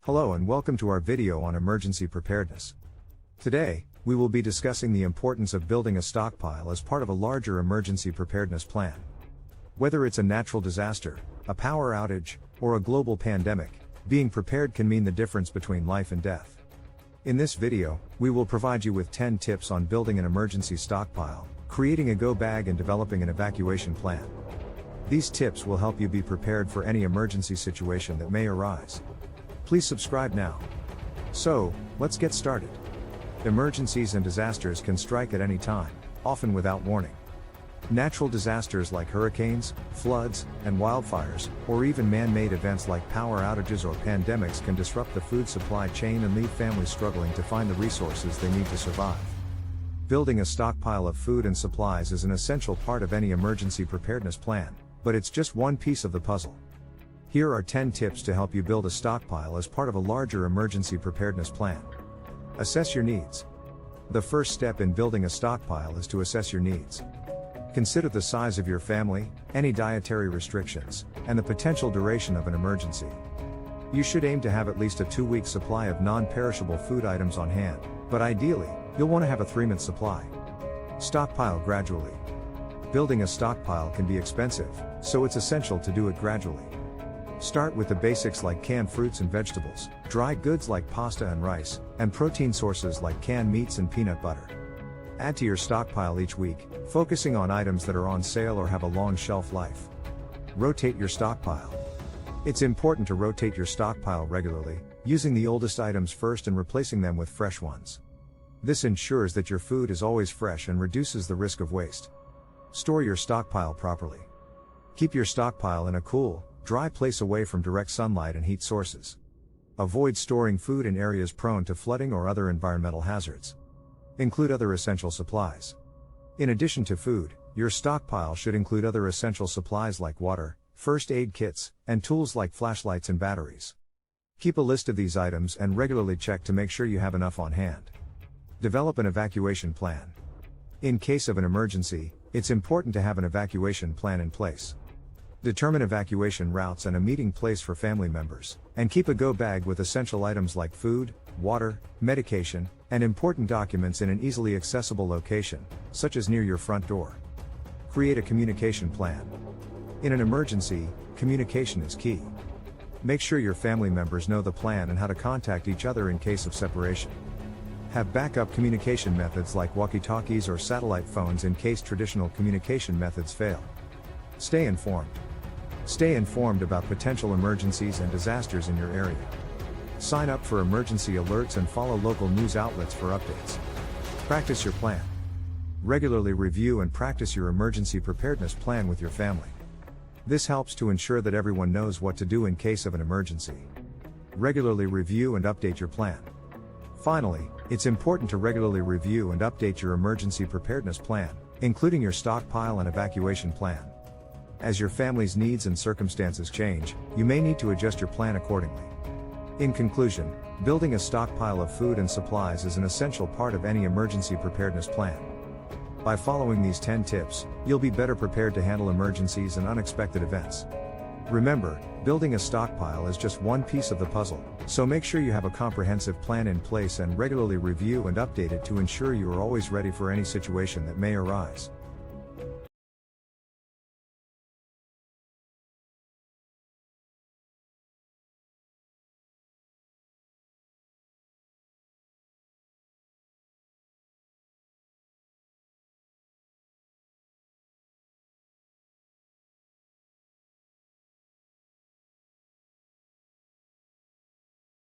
Hello and welcome to our video on emergency preparedness. Today, we will be discussing the importance of building a stockpile as part of a larger emergency preparedness plan. Whether it's a natural disaster, a power outage, or a global pandemic, being prepared can mean the difference between life and death. In this video, we will provide you with 10 tips on building an emergency stockpile, creating a go bag and developing an evacuation plan. These tips will help you be prepared for any emergency situation that may arise. Please subscribe now. So, let's get started. Emergencies and disasters can strike at any time, often without warning. Natural disasters like hurricanes, floods, and wildfires, or even man-made events like power outages or pandemics can disrupt the food supply chain and leave families struggling to find the resources they need to survive. Building a stockpile of food and supplies is an essential part of any emergency preparedness plan, but it's just one piece of the puzzle. Here are 10 tips to help you build a stockpile as part of a larger emergency preparedness plan. Assess your needs. The first step in building a stockpile is to assess your needs. Consider the size of your family, any dietary restrictions, and the potential duration of an emergency. You should aim to have at least a 2-week supply of non-perishable food items on hand, but ideally, you'll want to have a 3-month supply. Stockpile gradually. Building a stockpile can be expensive, so it's essential to do it gradually. Start with the basics like canned fruits and vegetables, dry goods like pasta and rice, and protein sources like canned meats and peanut butter. Add to your stockpile each week, focusing on items that are on sale or have a long shelf life. Rotate your stockpile. It's important to rotate your stockpile regularly, using the oldest items first and replacing them with fresh ones. This ensures that your food is always fresh and reduces the risk of waste. Store your stockpile properly. Keep your stockpile in a cool, dry place away from direct sunlight and heat sources. Avoid storing food in areas prone to flooding or other environmental hazards. Include other essential supplies. In addition to food, your stockpile should include other essential supplies like water, first aid kits, and tools like flashlights and batteries. Keep a list of these items and regularly check to make sure you have enough on hand. Develop an evacuation plan. In case of an emergency, it's important to have an evacuation plan in place. Determine evacuation routes and a meeting place for family members, and keep a go bag with essential items like food, water, medication, and important documents in an easily accessible location, such as near your front door. Create a communication plan. In an emergency, communication is key. Make sure your family members know the plan and how to contact each other in case of separation. Have backup communication methods like walkie-talkies or satellite phones in case traditional communication methods fail. Stay informed. Stay informed about potential emergencies and disasters in your area. Sign up for emergency alerts and follow local news outlets for updates. Practice your plan. Regularly review and practice your emergency preparedness plan with your family. This helps to ensure that everyone knows what to do in case of an emergency. Regularly review and update your plan. Finally, it's important to regularly review and update your emergency preparedness plan, including your stockpile and evacuation plan. As your family's needs and circumstances change, you may need to adjust your plan accordingly. In conclusion, building a stockpile of food and supplies is an essential part of any emergency preparedness plan. By following these 10 tips, you'll be better prepared to handle emergencies and unexpected events. Remember, building a stockpile is just one piece of the puzzle, so make sure you have a comprehensive plan in place and regularly review and update it to ensure you are always ready for any situation that may arise.